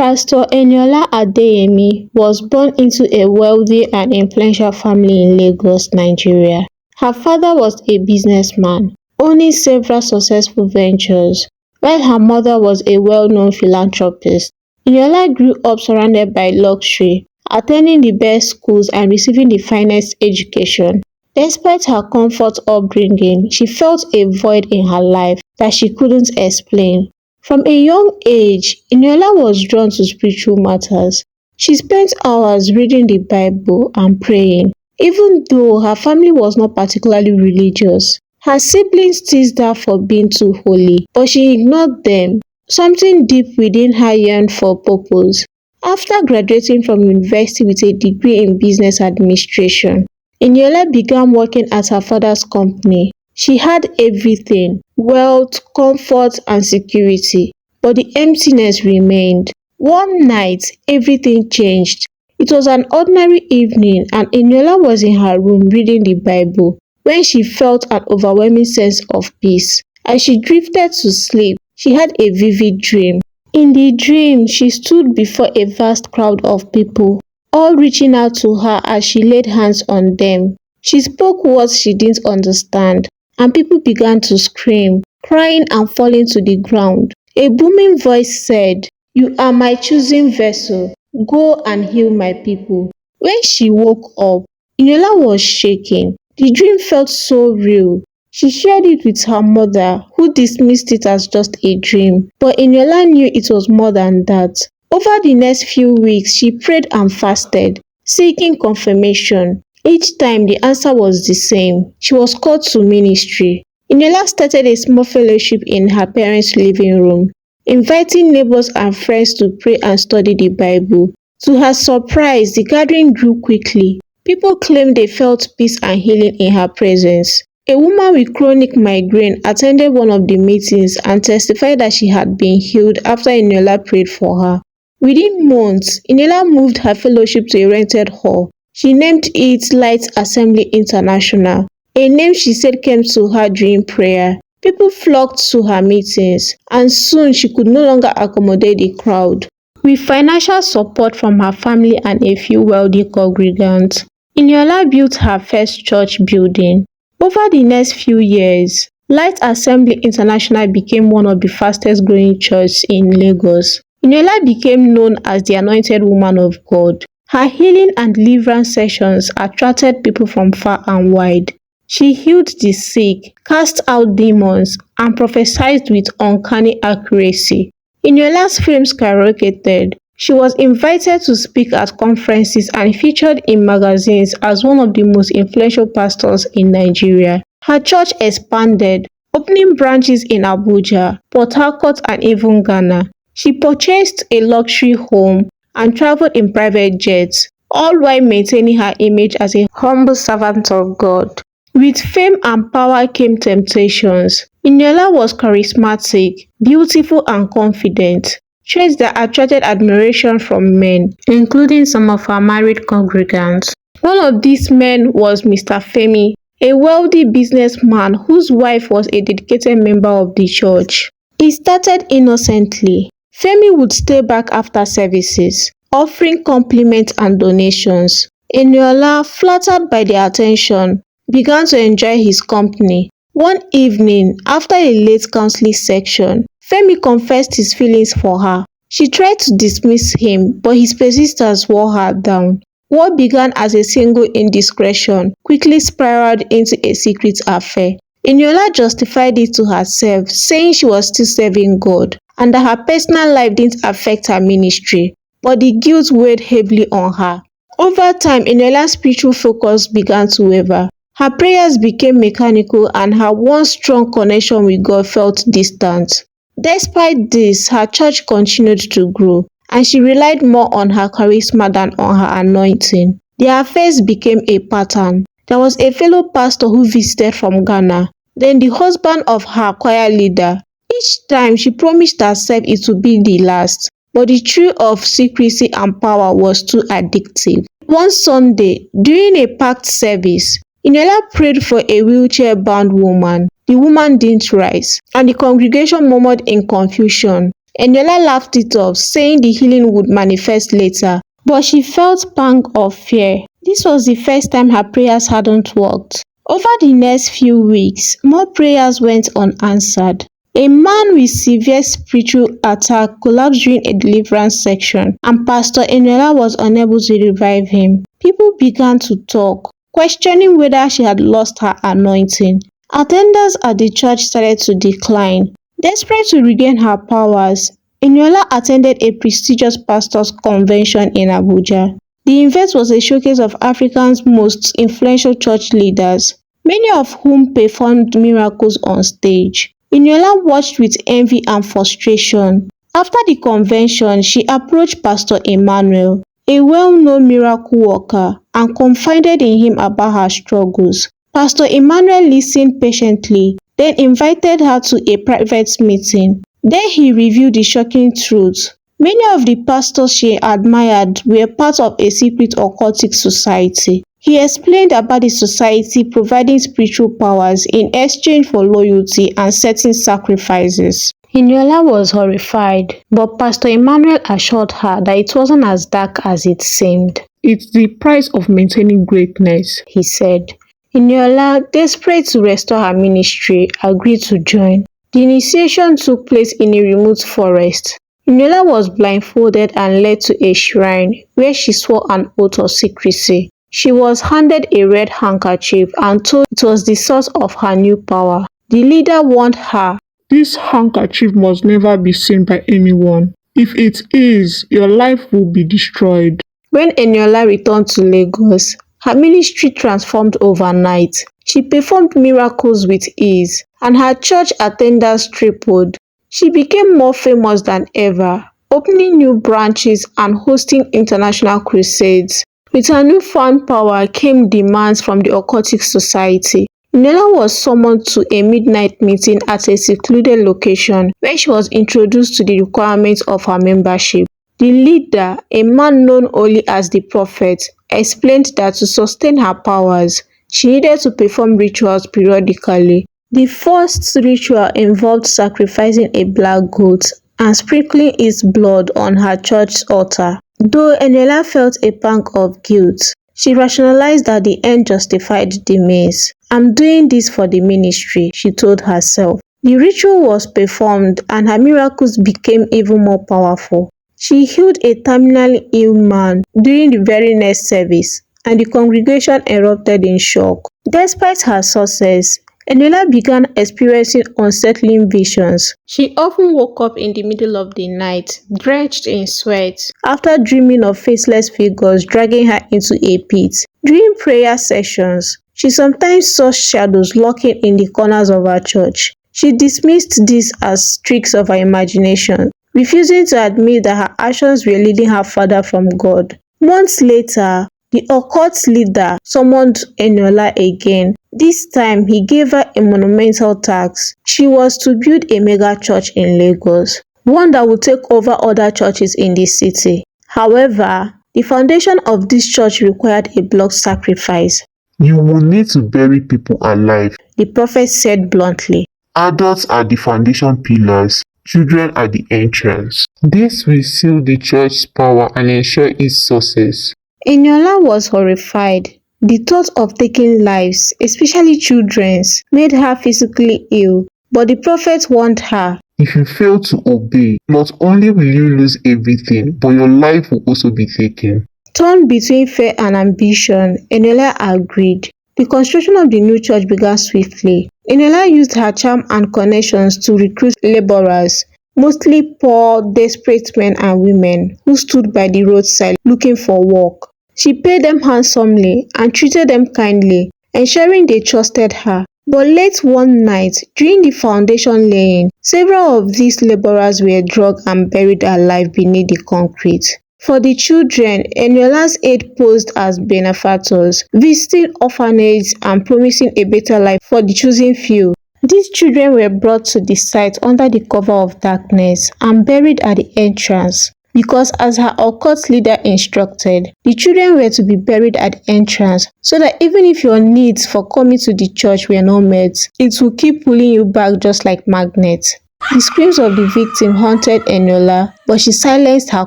Pastor Eniola Adeyemi was born into a wealthy and influential family in Lagos, Nigeria. Her father was a businessman, owning several successful ventures, while her mother was a well-known philanthropist. Eniola grew up surrounded by luxury, attending the best schools and receiving the finest education. Despite her comfort upbringing, she felt a void in her life that she couldn't explain. From a young age, Eniola was drawn to spiritual matters. She spent hours reading the Bible and praying, even though her family was not particularly religious. Her siblings teased her for being too holy, but she ignored them. Something deep within her yearned for purpose. After graduating from university with a degree in business administration, Eniola began working at her father's company. She had everything: wealth, comfort, and security, but the emptiness remained. One night, everything changed. It was an ordinary evening and Eniola was in her room reading the Bible when she felt an overwhelming sense of peace. As she drifted to sleep, she had a vivid dream. In the dream, she stood before a vast crowd of people, all reaching out to her as she laid hands on them. She spoke words she didn't understand, and people began to scream, crying and falling to the ground. A booming voice said, "You are my chosen vessel. Go and heal my people." When she woke up, Eniola was shaking. The dream felt so real. She shared it with her mother, who dismissed it as just a dream. But Eniola knew it was more than that. Over the next few weeks, she prayed and fasted, seeking confirmation. Each time the answer was the same. She was called to ministry. Eniola started a small fellowship in her parents' living room, inviting neighbors and friends to pray and study the Bible. To her surprise, the gathering grew quickly. People claimed they felt peace and healing in her presence. A woman with chronic migraine attended one of the meetings and testified that she had been healed after Eniola prayed for her. Within months, Eniola moved her fellowship to a rented hall. She named it Light Assembly International, a name she said came to her during prayer. People flocked to her meetings, and soon she could no longer accommodate the crowd. With financial support from her family and a few wealthy congregants, Eniola built her first church building. Over the next few years, Light Assembly International became one of the fastest growing churches in Lagos. Eniola became known as the Anointed Woman of God. Her healing and deliverance sessions attracted people from far and wide. She healed the sick, cast out demons, and prophesied with uncanny accuracy. Eniola's fame skyrocketed. She was invited to speak at conferences and featured in magazines as one of the most influential pastors in Nigeria. Her church expanded, opening branches in Abuja, Port Harcourt, and even Ghana. She purchased a luxury home and traveled in private jets, all while maintaining her image as a humble servant of God. With fame and power came temptations. Eniola was charismatic, beautiful, and confident, traits that attracted admiration from men, including some of her married congregants. One of these men was Mr. Femi, a wealthy businessman whose wife was a dedicated member of the church. It started innocently. Femi would stay back after services, offering compliments and donations. Eniola, flattered by the attention, began to enjoy his company. One evening, after a late counseling section, Femi confessed his feelings for her. She tried to dismiss him, but his persistence wore her down. What began as a single indiscretion quickly spiraled into a secret affair. Eniola justified it to herself, saying she was still serving God and that her personal life didn't affect her ministry, but the guilt weighed heavily on her. Over time, Eniola's spiritual focus began to waver. Her prayers became mechanical and her once strong connection with God felt distant. Despite this, her church continued to grow, and she relied more on her charisma than on her anointing. Their affairs became a pattern. There was a fellow pastor who visited from Ghana, then the husband of her choir leader. Each time she promised herself it would be the last, but the thrill of secrecy and power was too addictive. One Sunday, during a packed service, Eniola prayed for a wheelchair-bound woman. The woman didn't rise, and the congregation murmured in confusion. Eniola laughed it off, saying the healing would manifest later, but she felt pang of fear. This was the first time her prayers hadn't worked. Over the next few weeks, more prayers went unanswered. A man with severe spiritual attack collapsed during a deliverance section, and Pastor Eniola was unable to revive him. People began to talk, questioning whether she had lost her anointing. Attendance at the church started to decline. Desperate to regain her powers, Eniola attended a prestigious pastors' convention in Abuja. The event was a showcase of Africa's most influential church leaders, many of whom performed miracles on stage. Eniola watched with envy and frustration. After the convention, she approached Pastor Emmanuel, a well-known miracle worker, and confided in him about her struggles. Pastor Emmanuel listened patiently, then invited her to a private meeting. There he revealed the shocking truth. Many of the pastors she admired were part of a secret occultic society. He explained about the society providing spiritual powers in exchange for loyalty and certain sacrifices. Eniola was horrified, but Pastor Emmanuel assured her that it wasn't as dark as it seemed. It's the price of maintaining greatness, he said. Eniola, desperate to restore her ministry, agreed to join. The initiation took place in a remote forest. Eniola was blindfolded and led to a shrine where she swore an oath of secrecy. She was handed a red handkerchief and told it was the source of her new power. The leader warned her, "This handkerchief must never be seen by anyone. If it is, your life will be destroyed." When Eniola returned to Lagos, her ministry transformed overnight. She performed miracles with ease, and her church attendance tripled. She became more famous than ever, opening new branches and hosting international crusades. With her newfound power came demands from the occultic society. Eniola was summoned to a midnight meeting at a secluded location where she was introduced to the requirements of her membership. The leader, a man known only as the Prophet, explained that to sustain her powers, she needed to perform rituals periodically. The first ritual involved sacrificing a black goat and sprinkling its blood on her church's altar. Though Eniola felt a pang of guilt, she rationalized that the end justified the means. "I'm doing this for the ministry," she told herself. The ritual was performed and her miracles became even more powerful. She healed a terminally ill man during the very next service, and the congregation erupted in shock. Despite her success, Eniola began experiencing unsettling visions. She often woke up in the middle of the night, drenched in sweat, after dreaming of faceless figures dragging her into a pit. During prayer sessions, she sometimes saw shadows lurking in the corners of her church. She dismissed this as tricks of her imagination, refusing to admit that her actions were leading her further from God. Months later, the occult leader summoned Eniola again. This time, he gave her a monumental task. She was to build a mega church in Lagos, one that would take over other churches in the city. However, the foundation of this church required a blood sacrifice. "You will need to bury people alive," the prophet said bluntly. "Adults are the foundation pillars. Children are the entrance. This will seal the church's power and ensure its success." Eniola was horrified. The thought of taking lives, especially children's, made her physically ill, but the prophet warned her, "If you fail to obey, not only will you lose everything, but your life will also be taken." Torn between fear and ambition, Eniola agreed. The construction of the new church began swiftly. Eniola used her charm and connections to recruit laborers, mostly poor, desperate men and women who stood by the roadside looking for work. She paid them handsomely and treated them kindly, ensuring they trusted her. But late one night, during the foundation laying, several of these laborers were drugged and buried alive beneath the concrete. For the children, Eniola's aid posed as benefactors, visiting orphanages and promising a better life for the chosen few. These children were brought to the site under the cover of darkness and buried at the entrance, because as her occult leader instructed, the children were to be buried at the entrance so that even if your needs for coming to the church were not met, it will keep pulling you back just like magnets. The screams of the victim haunted Eniola, but she silenced her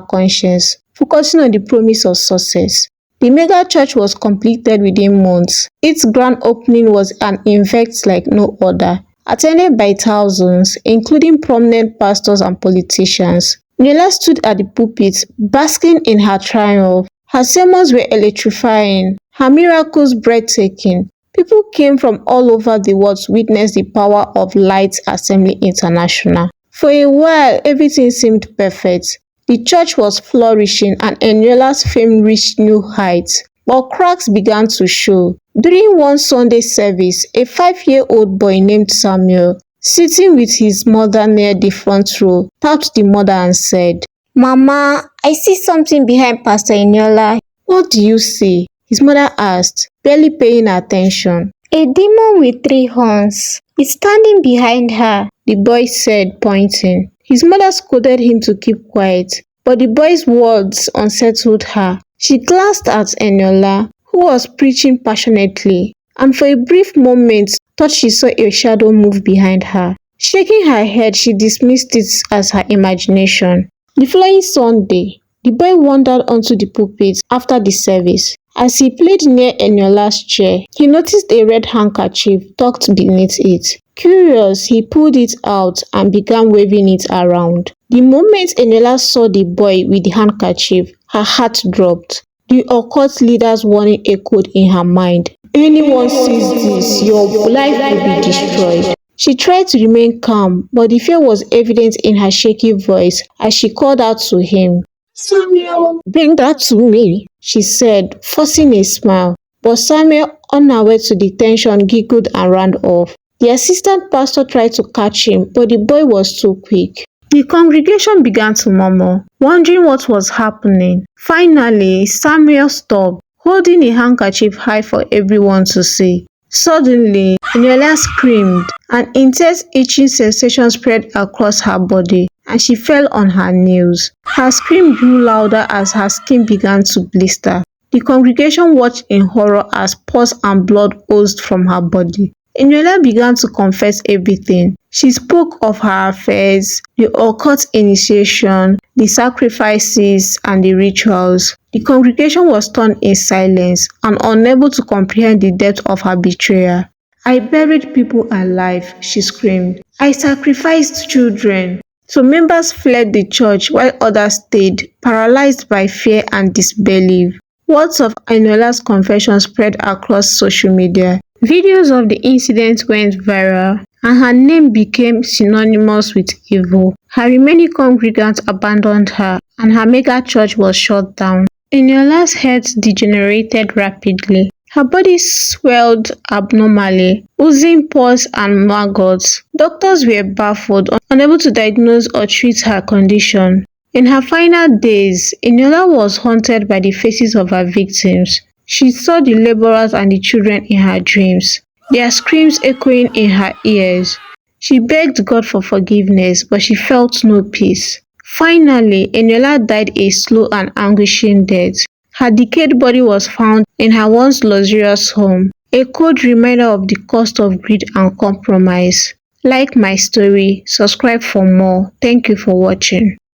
conscience, focusing on the promise of success. The mega church was completed within months. Its grand opening was an event like no other, attended by thousands, including prominent pastors and politicians. Eniola stood at the pulpit, basking in her triumph. Her sermons were electrifying, her miracles breathtaking. People came from all over the world to witness the power of Light Assembly International. For a while, everything seemed perfect. The church was flourishing and Eniola's fame reached new heights. But cracks began to show. During one Sunday service, a 5-year-old boy named Samuel, sitting with his mother near the front row, tapped the mother and said, "Mama, I see something behind Pastor Eniola." "What do you see?" his mother asked, barely paying attention. "A demon with 3 horns. It's standing behind her," the boy said, pointing. His mother scolded him to keep quiet, but the boy's words unsettled her. She glanced at Eniola, who was preaching passionately, and for a brief moment thought she saw a shadow move behind her. Shaking her head, she dismissed it as her imagination. The following Sunday, the boy wandered onto the pulpit after the service. As he played near Eniola's chair, he noticed a red handkerchief tucked beneath it. Curious, he pulled it out and began waving it around. The moment Eniola saw the boy with the handkerchief, her heart dropped. The occult leader's warning echoed in her mind. "Anyone sees this, your life will be destroyed." She tried to remain calm, but the fear was evident in her shaky voice as she called out to him. "Samuel, bring that to me," she said, forcing a smile. But Samuel, unaware to the tension, giggled and ran off. The assistant pastor tried to catch him, but the boy was too quick. The congregation began to murmur, wondering what was happening. Finally, Samuel stopped, holding a handkerchief high for everyone to see. Suddenly, Eniola screamed. An intense itching sensation spread across her body, and she fell on her knees. Her scream grew louder as her skin began to blister. The congregation watched in horror as pus and blood oozed from her body. Eniola began to confess everything. She spoke of her affairs, the occult initiation, the sacrifices, and the rituals. The congregation was stunned in silence and unable to comprehend the depth of her betrayal. "I buried people alive," she screamed. "I sacrificed children." Some members fled the church while others stayed, paralyzed by fear and disbelief. Words of Eniola's confession spread across social media. Videos of the incident went viral, and her name became synonymous with evil. Her remaining congregants abandoned her, and her mega church was shut down. Eniola's health degenerated rapidly. Her body swelled abnormally, oozing pus and maggots. Doctors were baffled, unable to diagnose or treat her condition. In her final days, Eniola was haunted by the faces of her victims. She saw the laborers and the children in her dreams, their screams echoing in her ears. She begged God for forgiveness, but she felt no peace. Finally, Eniola died a slow and anguishing death. Her decayed body was found in her once luxurious home, a cold reminder of the cost of greed and compromise. Like my story, subscribe for more. Thank you for watching.